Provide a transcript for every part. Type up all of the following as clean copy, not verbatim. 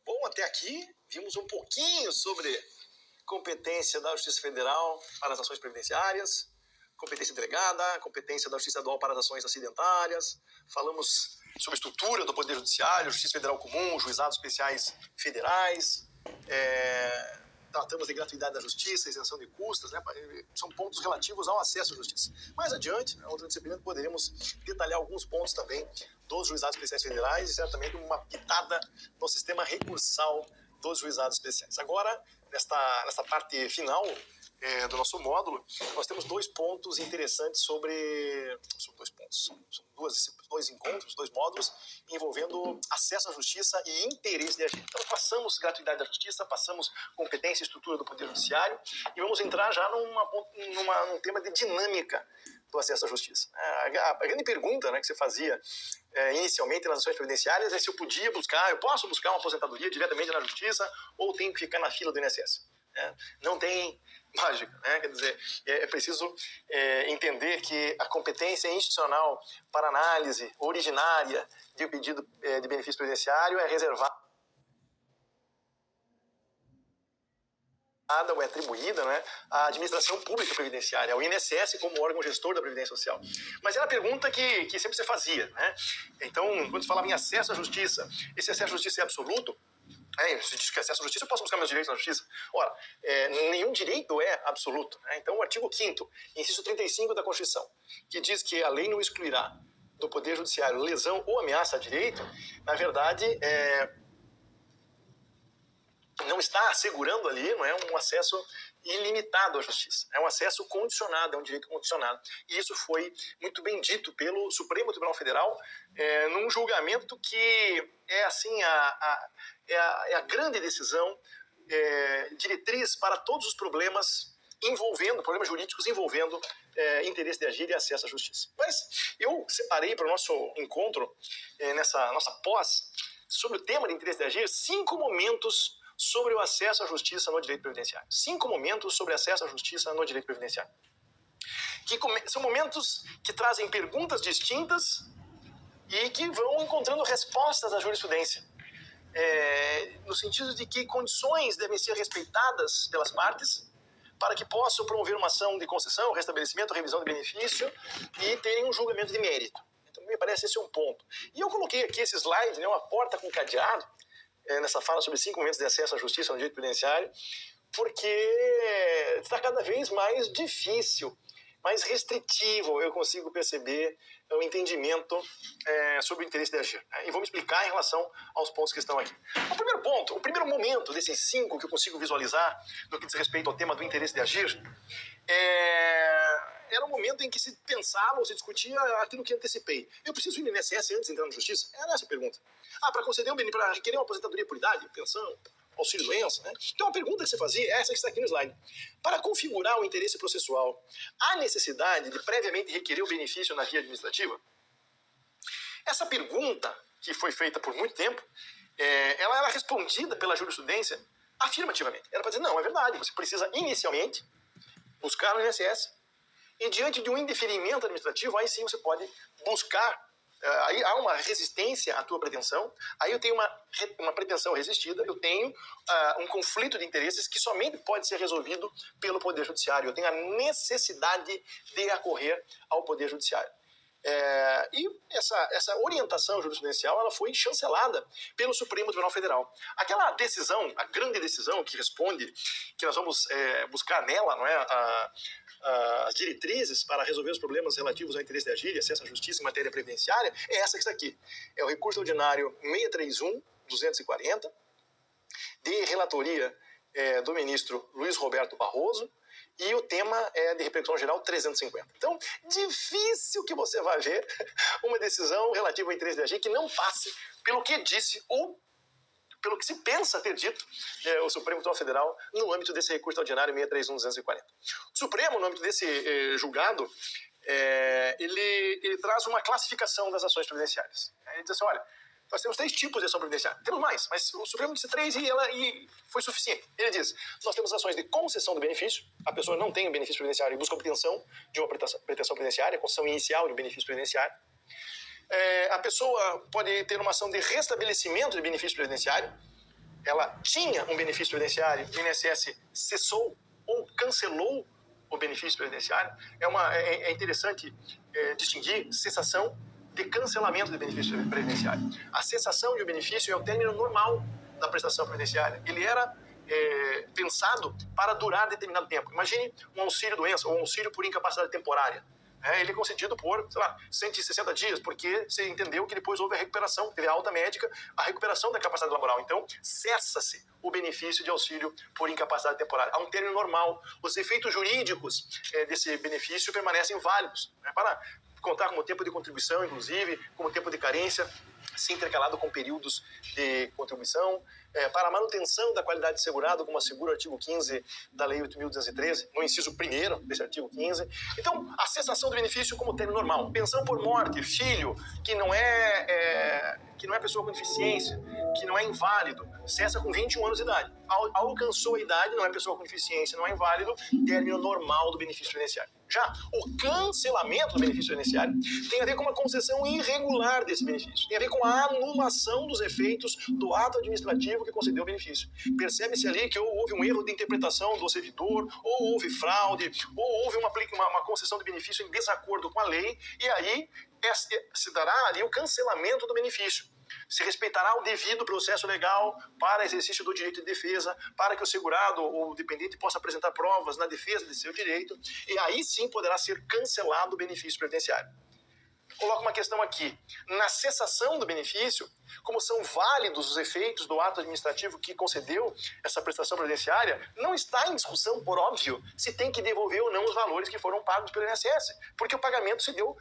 Bom, até aqui vimos um pouquinho sobre competência da Justiça Federal para as ações previdenciárias, competência delegada, competência da Justiça Estadual para as ações acidentárias. Falamos sobre a estrutura do Poder Judiciário, Justiça Federal Comum, juizados especiais federais. Tratamos de gratuidade da justiça, isenção de custas, né? São pontos relativos ao acesso à justiça. Mais adiante, na outra disciplina, poderemos detalhar alguns pontos também dos juizados especiais federais e certamente uma pitada no sistema recursal dos juizados especiais. Agora, nesta parte final do nosso módulo, nós temos dois pontos interessantes sobre dois pontos. São dois encontros, dois módulos envolvendo acesso à justiça e interesse de agir. Então, passamos gratuidade da justiça, passamos competência e estrutura do Poder Judiciário e vamos entrar já num tema de dinâmica do acesso à justiça. A grande pergunta, né, que você fazia inicialmente nas ações previdenciárias é se eu posso buscar uma aposentadoria diretamente na justiça ou tenho que ficar na fila do INSS. Não tem mágica, né? Quer dizer, é preciso entender que a competência institucional para análise originária de um pedido de benefício previdenciário é reservada ou é atribuída, né, à administração pública previdenciária, ao INSS como órgão gestor da Previdência Social. Mas era a pergunta que sempre você fazia, né? Então, quando você falava em acesso à justiça, esse acesso à justiça é absoluto? Se diz que acesso à justiça, eu posso buscar meus direitos na justiça. Ora, nenhum direito é absoluto, né? Então, o artigo 5º, inciso 35 da Constituição, que diz que a lei não excluirá do Poder Judiciário lesão ou ameaça a direito, na verdade, não está assegurando ali, não é, um acesso ilimitado à justiça. É um acesso condicionado, é um direito condicionado. E isso foi muito bem dito pelo Supremo Tribunal Federal num julgamento que é assim a grande decisão diretriz para todos os problemas jurídicos envolvendo interesse de agir e acesso à justiça. Mas eu separei para o nosso encontro, nessa nossa pós, sobre o tema de interesse de agir, 5 momentos sobre o acesso à justiça no direito previdenciário. 5 momentos sobre acesso à justiça no direito previdenciário. São momentos que trazem perguntas distintas e que vão encontrando respostas à jurisprudência. No sentido de que condições devem ser respeitadas pelas partes para que possam promover uma ação de concessão, restabelecimento, revisão de benefício e terem um julgamento de mérito. Então, me parece esse é um ponto. E eu coloquei aqui esse slide, né, uma porta com cadeado, nessa fala sobre 5 momentos de acesso à justiça no direito previdenciário, porque está cada vez mais difícil, mais restritivo, eu consigo perceber o entendimento sobre o interesse de agir. E vou me explicar em relação aos pontos que estão aqui. O primeiro ponto, o primeiro momento desses 5 que eu consigo visualizar no que diz respeito ao tema do interesse de agir, era um momento em que se pensava ou se discutia aquilo que antecipei. Eu preciso ir no INSS antes de entrar na justiça? Era essa a pergunta. Para conceder para requerer uma aposentadoria por idade, pensão, auxílio-doença, né? Então a pergunta que você fazia é essa que está aqui no slide. Para configurar o interesse processual, há necessidade de previamente requerer o benefício na via administrativa? Essa pergunta, que foi feita por muito tempo, ela era respondida pela jurisprudência afirmativamente. Era para dizer, não, é verdade, você precisa inicialmente buscar no INSS e diante de um indeferimento administrativo, aí sim você pode buscar. Aí há uma resistência à tua pretensão, aí eu tenho uma pretensão resistida, eu tenho um conflito de interesses que somente pode ser resolvido pelo Poder Judiciário. Eu tenho a necessidade de acorrer ao Poder Judiciário. E essa orientação jurisprudencial ela foi chancelada pelo Supremo Tribunal Federal. Aquela decisão, a grande decisão que responde, que nós vamos buscar nela, não é, as diretrizes para resolver os problemas relativos ao interesse de agir e acesso à justiça em matéria previdenciária, é essa que está aqui. É o recurso ordinário 631/240, de relatoria do ministro Luiz Roberto Barroso, e o tema é de repercussão geral 350. Então, difícil que você vai ver uma decisão relativa ao interesse de agir que não passe pelo que disse ou pelo que se pensa ter dito o Supremo Tribunal Federal no âmbito desse recurso ordinário 631/240. O Supremo, no âmbito desse julgado, ele traz uma classificação das ações previdenciárias. Ele diz assim, olha, nós temos 3 tipos de ação previdenciária. Temos mais, mas o Supremo disse 3 e foi suficiente. Ele diz, nós temos ações de concessão do benefício, a pessoa não tem o benefício previdenciário e busca a obtenção de uma pretensão previdenciária, concessão inicial de um benefício previdenciário. A pessoa pode ter uma ação de restabelecimento de benefício previdenciário. Ela tinha um benefício previdenciário, o INSS cessou ou cancelou o benefício previdenciário. É interessante distinguir cessação de cancelamento de benefício previdenciário. A cessação de um benefício é o término normal da prestação previdenciária. Ele era pensado para durar determinado tempo. Imagine um auxílio-doença ou um auxílio por incapacidade temporária. Ele é concedido por, 160 dias, porque você entendeu que depois houve a recuperação, teve a alta médica, a recuperação da capacidade laboral. Então, cessa-se o benefício de auxílio por incapacidade temporária. Há um término normal. Os efeitos jurídicos desse benefício permanecem válidos, para contar como tempo de contribuição, inclusive, como tempo de carência, se intercalado com períodos de contribuição, para a manutenção da qualidade de segurado, como assegura o artigo 15 da Lei 8.213, no inciso 1º desse artigo 15. Então, a cessação do benefício como término normal. Pensão por morte, filho, que não é pessoa com deficiência, que não é inválido, cessa com 21 anos de idade. Alcançou a idade, não é pessoa com deficiência, não é inválido, término normal do benefício previdenciário. Já o cancelamento do benefício previdenciário tem a ver com uma concessão irregular desse benefício. Tem a ver com a anulação dos efeitos do ato administrativo que concedeu o benefício. Percebe-se ali que ou houve um erro de interpretação do servidor, ou houve fraude, ou houve uma concessão de benefício em desacordo com a lei, e aí se dará ali o cancelamento do benefício. Se respeitará o devido processo legal para exercício do direito de defesa, para que o segurado ou o dependente possa apresentar provas na defesa de seu direito, e aí sim poderá ser cancelado o benefício previdenciário. Coloco uma questão aqui. Na cessação do benefício, como são válidos os efeitos do ato administrativo que concedeu essa prestação previdenciária, não está em discussão, por óbvio, se tem que devolver ou não os valores que foram pagos pelo INSS, porque o pagamento se deu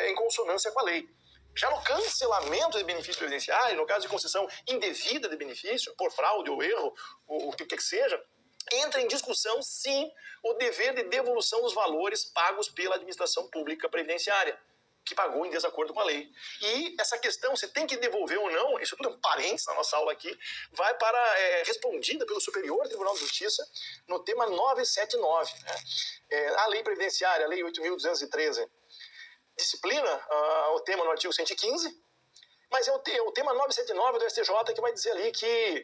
em consonância com a lei. Já no cancelamento de benefício previdenciário, no caso de concessão indevida de benefício, por fraude ou erro, ou o que seja, entra em discussão, sim, o dever de devolução dos valores pagos pela administração pública previdenciária, que pagou em desacordo com a lei. E essa questão, se tem que devolver ou não, isso tudo é um parênteses na nossa aula aqui, vai para respondida pelo Superior Tribunal de Justiça no tema 979. A lei previdenciária, a lei 8.213, disciplina o tema no artigo 115, mas é o tema 979 do STJ que vai dizer ali que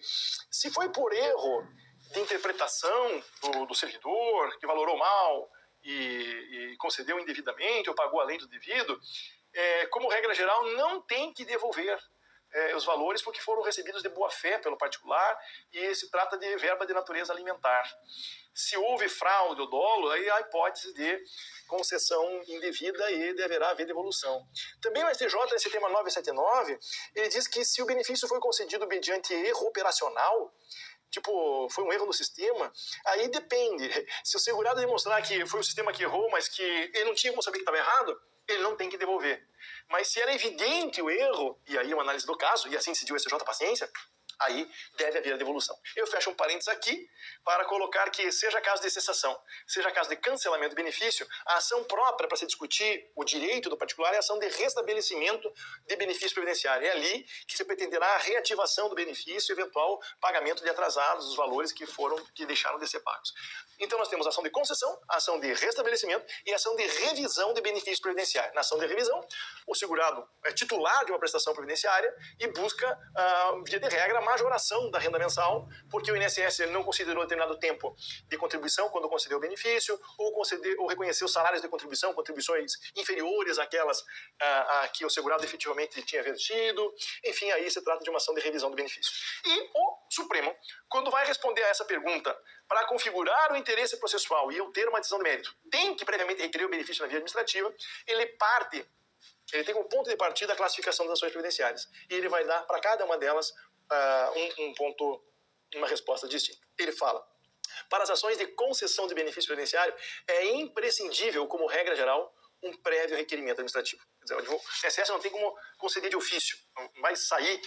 se foi por erro de interpretação do servidor, que valorou mal e concedeu indevidamente ou pagou além do devido, como regra geral, não tem que devolver os valores porque foram recebidos de boa fé pelo particular e se trata de verba de natureza alimentar. Se houve fraude ou dolo, aí há hipótese de concessão indevida e deverá haver devolução. Também o STJ, nesse tema 979, ele diz que se o benefício foi concedido mediante erro operacional, tipo, foi um erro no sistema, aí depende. Se o segurado demonstrar que foi o sistema que errou, mas que ele não tinha como saber que estava errado, ele não tem que devolver. Mas se era evidente o erro, e aí uma análise do caso, e assim decidiu o STJ paciência, aí deve haver a devolução. Eu fecho um parênteses aqui para colocar que, seja caso de cessação, seja caso de cancelamento de benefício, a ação própria para se discutir o direito do particular é a ação de restabelecimento de benefício previdenciário. É ali que se pretenderá a reativação do benefício e eventual pagamento de atrasados dos valores que deixaram de ser pagos. Então nós temos a ação de concessão, a ação de restabelecimento e a ação de revisão de benefício previdenciário. Na ação de revisão, o segurado é titular de uma prestação previdenciária e busca, via de regra, a majoração da renda mensal, porque o INSS não considerou determinado tempo de contribuição quando concedeu o benefício, ou reconheceu salários de contribuição, contribuições inferiores àquelas a que o segurado efetivamente tinha vertido. Enfim, aí se trata de uma ação de revisão do benefício. E o Supremo, quando vai responder a essa pergunta, para configurar o interesse processual e eu ter uma decisão de mérito, tem que previamente requerer o benefício na via administrativa, ele tem como ponto de partida a classificação das ações previdenciárias. E ele vai dar para cada uma delas uma resposta distinta. Ele fala: para as ações de concessão de benefício previdenciário, é imprescindível, como regra geral, um prévio requerimento administrativo. Quer dizer, o INSS não tem como conceder de ofício, não vai sair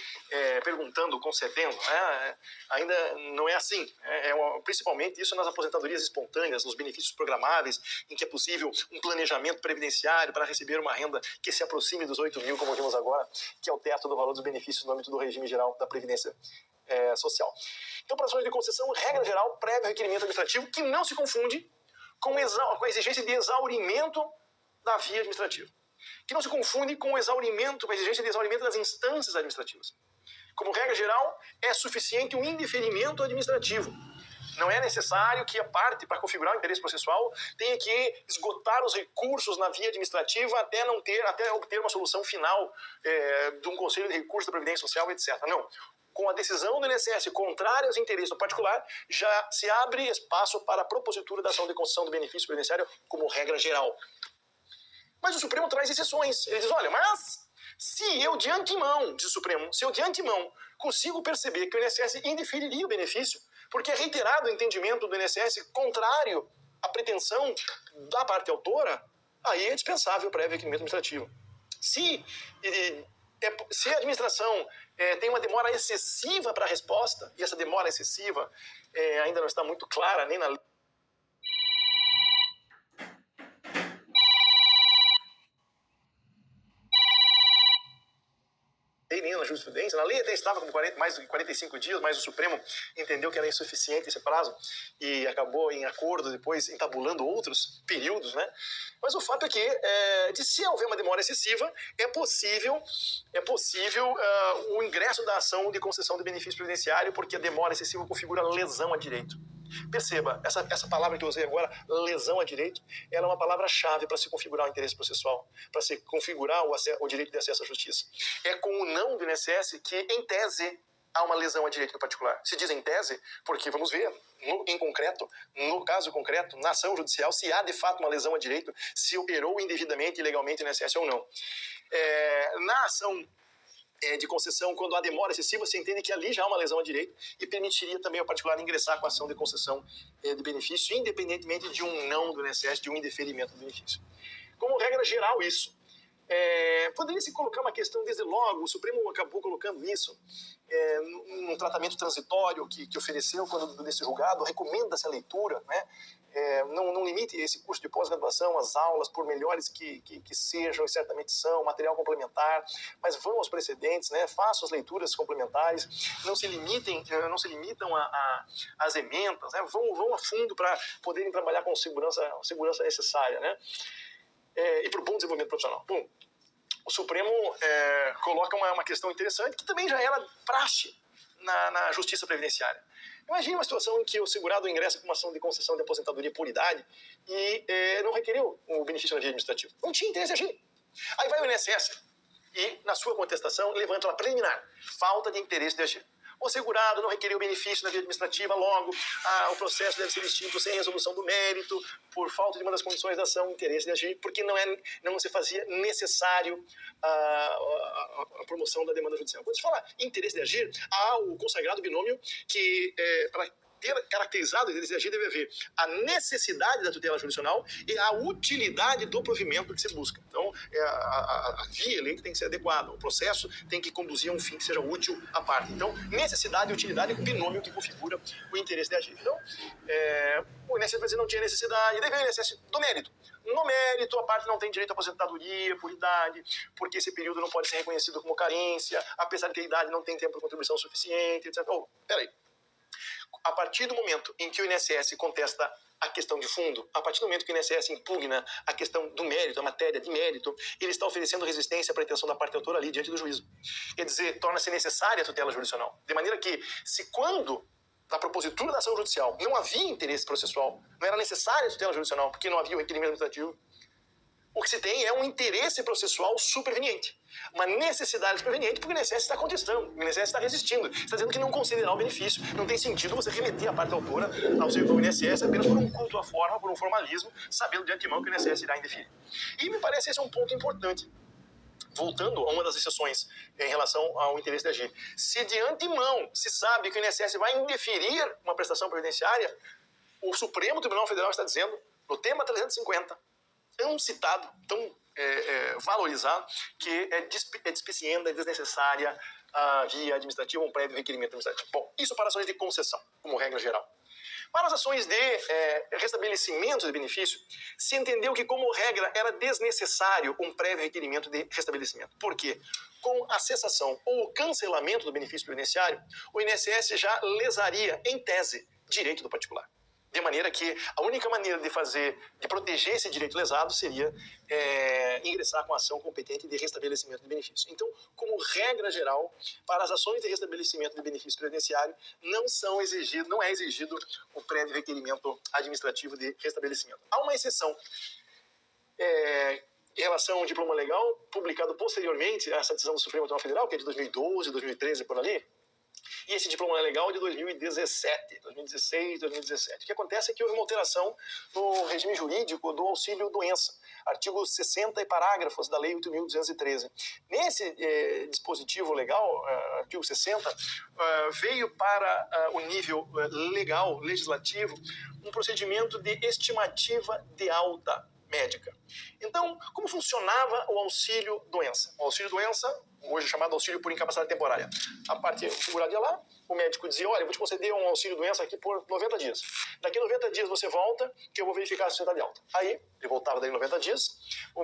perguntando, concedendo, né? Ainda não é assim. Principalmente isso nas aposentadorias espontâneas, nos benefícios programáveis, em que é possível um planejamento previdenciário para receber uma renda que se aproxime dos 8 mil, como vimos agora, que é o teto do valor dos benefícios no âmbito do regime geral da Previdência Social. Então, para ações de concessão, regra geral, prévio requerimento administrativo, que não se confunde com a exigência de exaurimento da via administrativa. que não se confunde com o exaurimento, com a exigência de exaurimento das instâncias administrativas. Como regra geral, é suficiente um indeferimento administrativo. Não é necessário que a parte, para configurar o interesse processual, tenha que esgotar os recursos na via administrativa até obter uma solução final de um conselho de recursos da Previdência Social, etc. Não. Com a decisão do INSS contrária aos interesses do particular, já se abre espaço para a propositura da ação de concessão do benefício previdenciário como regra geral. Mas o Supremo traz exceções. Ele diz, olha, mas se eu de antemão, diz o Supremo, se eu de antemão consigo perceber que o INSS indeferiria o benefício, porque é reiterado o entendimento do INSS contrário à pretensão da parte autora, aí é dispensável o prévio requerimento administrativo. Se a administração tem uma demora excessiva para a resposta, e essa demora excessiva ainda não está muito clara nem na lei, nem na jurisprudência. Na lei até estava como mais de 45 dias, mas o Supremo entendeu que era insuficiente esse prazo e acabou em acordo depois entabulando outros períodos, né? Mas o fato é que, se houver uma demora excessiva, é possível o ingresso da ação de concessão de benefício previdenciário, porque a demora excessiva configura lesão a direito. Perceba, essa palavra que eu usei agora, lesão a direito, ela é uma palavra-chave para se configurar o interesse processual, para se configurar o direito de acesso à justiça. É com o não do INSS que, em tese, há uma lesão a direito no particular. Se diz em tese, porque vamos ver, no caso concreto, na ação judicial, se há de fato uma lesão a direito, se operou indevidamente e ilegalmente o INSS ou não. Na ação de concessão, quando há demora excessiva, você entende que ali já há uma lesão a direito e permitiria também ao particular ingressar com a ação de concessão de benefício, independentemente de um não do INSS, de um indeferimento do benefício. Como regra geral, isso. Poderia se colocar uma questão desde logo, o Supremo acabou colocando isso num tratamento transitório que ofereceu quando desse julgado, recomenda-se a leitura, né? Não limite esse curso de pós-graduação, as aulas, por melhores que sejam, e certamente são, material complementar, mas vão aos precedentes, né? Façam as leituras complementares, não se limitam às emendas, né? Vão a fundo para poderem trabalhar com segurança necessária, né? E para o bom desenvolvimento profissional. Bom, o Supremo coloca uma questão interessante que também já era praxe na justiça previdenciária. Imagine uma situação em que o segurado ingressa com uma ação de concessão de aposentadoria por idade e não requereu o benefício na via administrativa. Não tinha interesse em agir. Aí vai o INSS e, na sua contestação, levanta uma preliminar. Falta de interesse de agir. O segurado não requeriu o benefício na via administrativa, logo o processo deve ser extinto sem resolução do mérito, por falta de uma das condições da ação, interesse de agir, porque não se fazia necessário a promoção da demanda judicial. Quando se fala interesse de agir, há o consagrado binômio que, para ter caracterizado o interesse de agir, deve haver a necessidade da tutela jurisdicional e a utilidade do provimento que se busca. Então, a via eleita tem que ser adequada, o processo tem que conduzir a um fim que seja útil à parte. Então, necessidade e utilidade é o binômio que configura o interesse de agir. Então, o INSS vai dizer que não tinha necessidade, deve haver o INSS do mérito. No mérito, a parte não tem direito à aposentadoria por idade, porque esse período não pode ser reconhecido como carência, apesar de que a idade não tem tempo de contribuição suficiente, etc. Peraí. A partir do momento em que o INSS contesta a questão de fundo, a partir do momento que o INSS impugna a questão do mérito, a matéria de mérito, ele está oferecendo resistência à pretensão da parte autora ali diante do juízo. Quer dizer, torna-se necessária a tutela jurisdicional. De maneira que, se quando, na propositura da ação judicial, não havia interesse processual, não era necessária a tutela jurisdicional, porque não havia o requerimento administrativo, o que se tem é um interesse processual superveniente. Uma necessidade superveniente porque o INSS está contestando, o INSS está resistindo, está dizendo que não concederá o benefício. Não tem sentido você remeter a parte autora ao INSS apenas por um culto à forma, por um formalismo, sabendo de antemão que o INSS irá indeferir. E me parece esse é um ponto importante. Voltando a uma das exceções em relação ao interesse de agir. Se de antemão se sabe que o INSS vai indeferir uma prestação previdenciária, o Supremo Tribunal Federal está dizendo, no tema 350, tão citado, tão valorizado, que é despicienda, é desnecessária a via administrativa, um prévio requerimento administrativo. Bom, isso para ações de concessão, como regra geral. Para as ações de restabelecimento de benefício, se entendeu que, como regra, era desnecessário um prévio requerimento de restabelecimento. Por quê? Com a cessação ou o cancelamento do benefício previdenciário, o INSS já lesaria, em tese, direito do particular. De maneira que a única maneira de proteger esse direito lesado seria ingressar com a ação competente de restabelecimento de benefício. Então, como regra geral, para as ações de restabelecimento de benefício previdenciário, não é exigido o prévio requerimento administrativo de restabelecimento. Há uma exceção em relação ao diploma legal, publicado posteriormente a essa decisão do Supremo Tribunal Federal, que é de 2012, 2013, por ali. E esse diploma legal é de 2017, 2016, 2017. O que acontece é que houve uma alteração no regime jurídico do auxílio-doença, artigo 60 e parágrafos da Lei 8.213. Nesse dispositivo legal, artigo 60, veio para o nível legal, legislativo, um procedimento de estimativa de alta médica. Então, como funcionava o auxílio-doença? O auxílio-doença, hoje chamado auxílio por incapacidade temporária. A parte figurada lá, o médico dizia, olha, eu vou te conceder um auxílio-doença aqui por 90 dias. Daqui a 90 dias você volta, que eu vou verificar se você está de alta. Aí, ele voltava daí 90 dias, o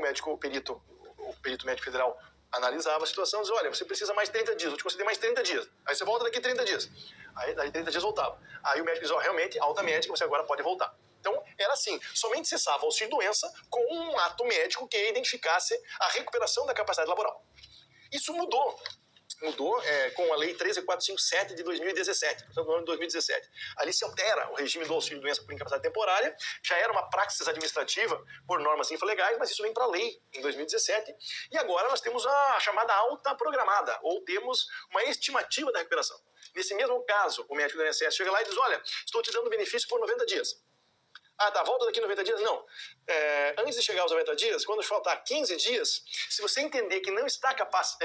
perito médico federal analisava a situação e dizia, olha, você precisa mais 30 dias, vou te conceder mais 30 dias. Aí você volta daqui 30 dias. Aí, daí 30 dias voltava. Aí o médico dizia, realmente, alta médica, você agora pode voltar. Então, era assim, somente cessava o auxílio-doença com um ato médico que identificasse a recuperação da capacidade laboral. Isso mudou com a Lei 13.457 de 2017, portanto, no ano de 2017. Ali se altera o regime do auxílio-doença por incapacidade temporária, já era uma praxis administrativa por normas infralegais, mas isso vem para a lei em 2017, e agora nós temos a chamada alta programada, ou temos uma estimativa da recuperação. Nesse mesmo caso, o médico do INSS chega lá e diz, olha, estou te dando benefício por 90 dias. Ah, tá, volta daqui 90 dias? Não. Antes de chegar aos 90 dias, quando faltar 15 dias, se você entender que não está capaz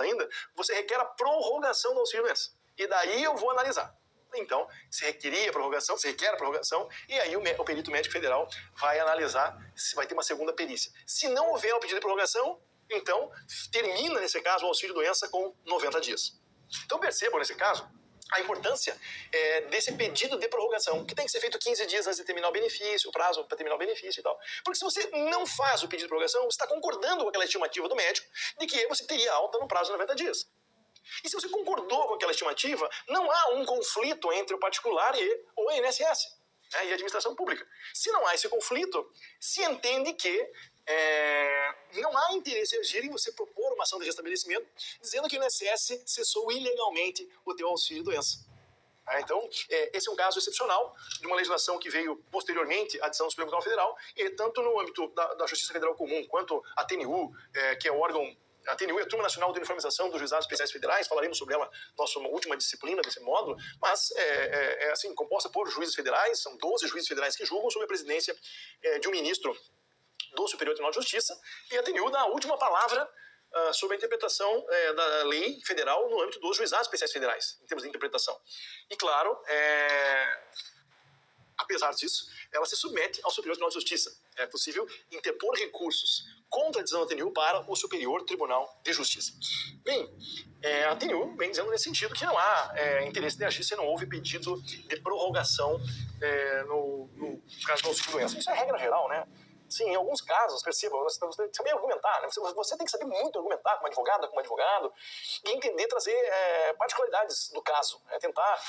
ainda, você requer a prorrogação do auxílio-doença. E daí eu vou analisar. Então, se requer a prorrogação, e aí o perito médico federal vai analisar se vai ter uma segunda perícia. Se não houver o pedido de prorrogação, então termina, nesse caso, o auxílio-doença com 90 dias. Então percebam, nesse caso, a importância desse pedido de prorrogação, que tem que ser feito 15 dias antes de terminar o benefício, o prazo para terminar o benefício e tal. Porque se você não faz o pedido de prorrogação, você está concordando com aquela estimativa do médico de que você teria alta no prazo de 90 dias. E se você concordou com aquela estimativa, não há um conflito entre o particular e o INSS, né, e a administração pública. Se não há esse conflito, se entende que não há interesse em agir em você propor uma ação de restabelecimento dizendo que o INSS cessou ilegalmente o teu auxílio-doença. Então, esse é um caso excepcional de uma legislação que veio posteriormente à decisão do Supremo Tribunal Federal, e tanto no âmbito da Justiça Federal Comum quanto a TNU, que é o órgão. A TNU é a Turma Nacional de Uniformização dos Juizados Especiais Federais, falaremos sobre ela na nossa última disciplina desse módulo, mas assim, composta por juízes federais, são 12 juízes federais que julgam sob a presidência de um ministro do Superior Tribunal de Justiça, e a TNU dá a última palavra sobre a interpretação da lei federal no âmbito dos juizados especiais federais, em termos de interpretação. E, claro, apesar disso, ela se submete ao Superior Tribunal de Justiça. É possível interpor recursos contra a decisão da TNU para o Superior Tribunal de Justiça. Bem, a TNU vem dizendo nesse sentido que não há interesse de agir se não houve pedido de prorrogação no caso do auxílio-doença. Isso é regra geral, né? Sim, em alguns casos, perceba, você tem que saber argumentar, né? Você tem que saber muito argumentar como advogado, e entender, trazer particularidades do caso, tentar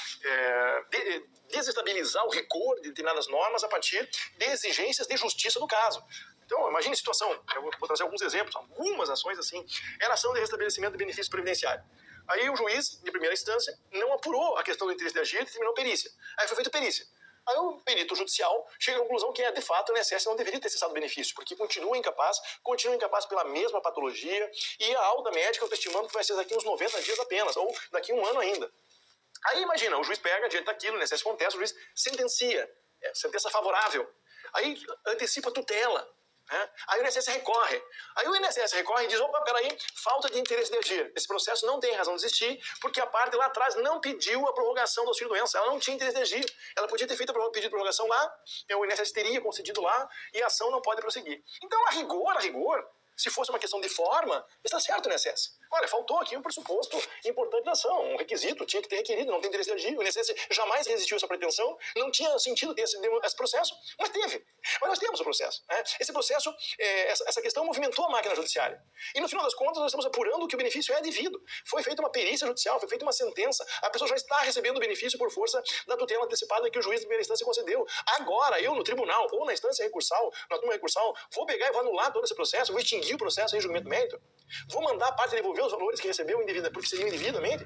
desestabilizar o rigor de determinadas normas a partir de exigências de justiça do caso. Então, imagine a situação, eu vou trazer alguns exemplos, algumas ações assim, era ação de restabelecimento de benefício previdenciário. Aí o juiz, de primeira instância, não apurou a questão do interesse de agir e terminou perícia. Aí foi feita perícia. Aí o perito judicial chega à conclusão que, de fato, o INSS não deveria ter cessado o benefício, porque continua incapaz pela mesma patologia, e a alta médica eu estou estimando que vai ser daqui uns 90 dias apenas, ou daqui um ano ainda. Aí imagina, o juiz pega diante daquilo, o INSS contesta, o juiz sentencia, sentença favorável, aí antecipa a tutela. Aí o INSS recorre. Aí o INSS recorre e diz, opa, peraí, falta de interesse de agir. Esse processo não tem razão de existir, porque a parte lá atrás não pediu a prorrogação do auxílio-doença. Ela não tinha interesse de agir. Ela podia ter feito o pedido de prorrogação lá, o INSS teria concedido lá, e a ação não pode prosseguir. Então, a rigor, se fosse uma questão de forma, está certo o INSS. Olha, faltou aqui um pressuposto importante da ação, um requisito, tinha que ter requerido, não tem interesse de agir. O INSS jamais resistiu a essa pretensão, não tinha sentido ter esse processo, mas teve. Mas nós temos o processo. Né? Esse processo, essa questão movimentou a máquina judiciária. E no final das contas, nós estamos apurando que o benefício é devido. Foi feita uma perícia judicial, foi feita uma sentença, a pessoa já está recebendo o benefício por força da tutela antecipada que o juiz de primeira instância concedeu. Agora, eu no tribunal ou na instância recursal, na turma recursal, vou pegar e vou anular todo esse processo, vou extinguir o processo em julgamento mérito, vou mandar a parte devolver os valores que recebeu porque seriam indevidamente.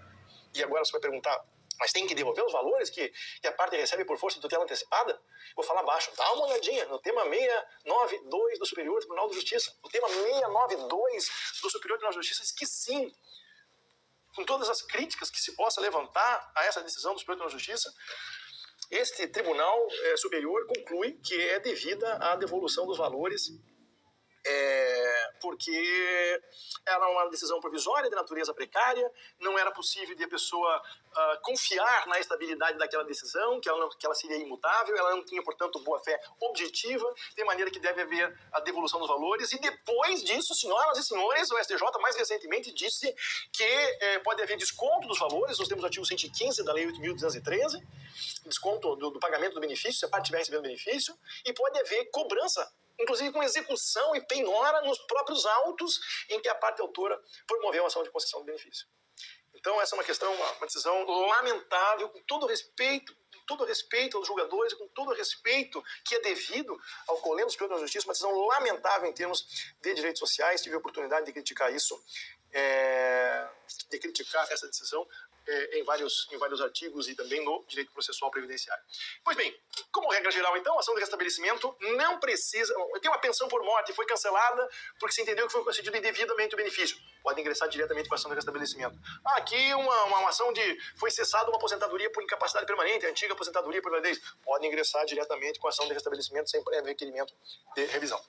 E agora você vai perguntar, mas tem que devolver os valores que a parte recebe por força de tutela antecipada? Vou falar baixo. Dá uma olhadinha no tema 692 do Superior Tribunal de Justiça. O tema 692 do Superior Tribunal de Justiça diz que sim, com todas as críticas que se possa levantar a essa decisão do Superior Tribunal de Justiça, este Tribunal Superior conclui que é devida a devolução dos valores porque era uma decisão provisória de natureza precária, não era possível de a pessoa confiar na estabilidade daquela decisão, que ela seria imutável, ela não tinha, portanto, boa-fé objetiva, de maneira que deve haver a devolução dos valores, e depois disso, senhoras e senhores, o STJ mais recentemente disse que pode haver desconto dos valores, nós temos o artigo 115 da Lei 8.213, desconto do pagamento do benefício, se a parte estiver recebendo benefício, e pode haver cobrança, inclusive com execução e penhora nos próprios autos em que a parte autora promoveu a ação de concessão do benefício. Então, essa é uma questão, uma decisão lamentável, com todo respeito aos julgadores, com todo respeito que é devido ao colégio do Superior da Justiça, uma decisão lamentável em termos de direitos sociais. Tive a oportunidade de criticar isso, de criticar essa decisão em vários artigos e também no direito processual previdenciário. Pois bem, como regra geral, então, a ação de restabelecimento não precisa... Tem uma pensão por morte, foi cancelada porque se entendeu que foi concedido indevidamente o benefício. Pode ingressar diretamente com a ação de restabelecimento. Aqui uma ação de... Foi cessada uma aposentadoria por incapacidade permanente, a antiga aposentadoria por invalidez. Pode ingressar diretamente com a ação de restabelecimento sem prévio requerimento de revisão.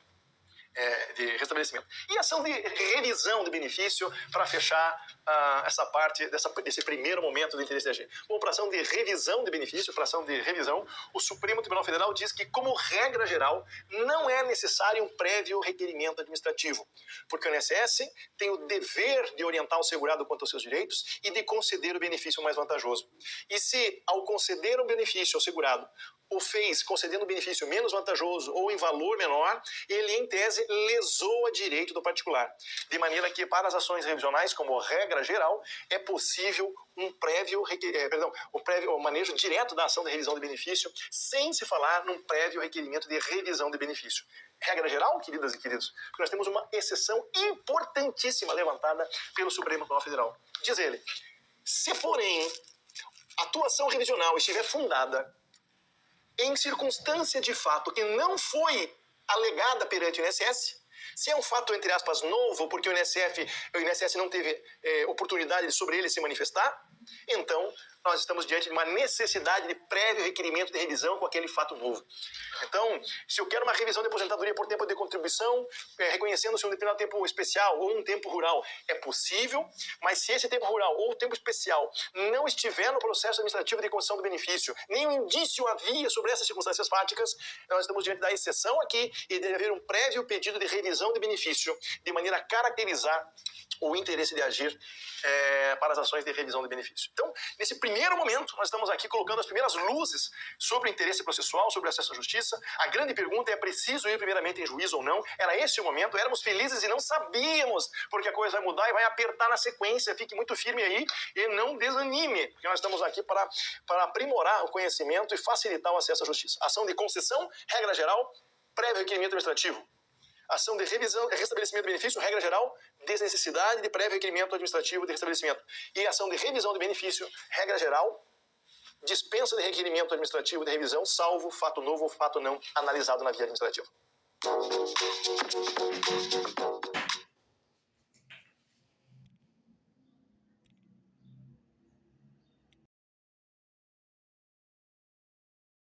De restabelecimento. E ação de revisão de benefício para fechar essa parte desse primeiro momento do interesse de agir. Bom, para ação de revisão de benefício, para ação de revisão, o Supremo Tribunal Federal diz que, como regra geral, não é necessário um prévio requerimento administrativo, porque o INSS tem o dever de orientar o segurado quanto aos seus direitos e de conceder o benefício mais vantajoso. E se, ao conceder um benefício ao segurado, o fez concedendo um benefício menos vantajoso ou em valor menor, ele, em tese, lesou a direito do particular. De maneira que, para as ações revisionais, como regra geral, é possível o manejo direto da ação de revisão de benefício, sem se falar num prévio requerimento de revisão de benefício. Regra geral, queridas e queridos, porque nós temos uma exceção importantíssima levantada pelo Supremo Tribunal Federal. Diz ele, se, porém, a atuação revisional estiver fundada em circunstância de fato que não foi alegada perante o INSS, se é um fato, entre aspas, novo, porque o INSS não teve oportunidade de sobre ele se manifestar, então nós estamos diante de uma necessidade de prévio requerimento de revisão com aquele fato novo. Então, se eu quero uma revisão de aposentadoria por tempo de contribuição, reconhecendo-se um determinado tempo especial ou um tempo rural, é possível, mas se esse tempo rural ou tempo especial não estiver no processo administrativo de concessão do benefício, nenhum indício havia sobre essas circunstâncias fáticas, nós estamos diante da exceção aqui e deve haver um prévio pedido de revisão de benefício, de maneira a caracterizar o interesse de agir para as ações de revisão de benefício. Então, nesse primeiro momento, nós estamos aqui colocando as primeiras luzes sobre o interesse processual, sobre o acesso à justiça. A grande pergunta é preciso ir primeiramente em juízo ou não? Era esse o momento? Éramos felizes e não sabíamos, porque a coisa vai mudar e vai apertar na sequência. Fique muito firme aí e não desanime, porque nós estamos aqui para aprimorar o conhecimento e facilitar o acesso à justiça. Ação de concessão, regra geral, prévio requerimento administrativo. Ação de revisão, restabelecimento de benefício, regra geral, desnecessidade de prévio requerimento administrativo de restabelecimento. E ação de revisão de benefício, regra geral, dispensa de requerimento administrativo de revisão, salvo fato novo ou fato não analisado na via administrativa.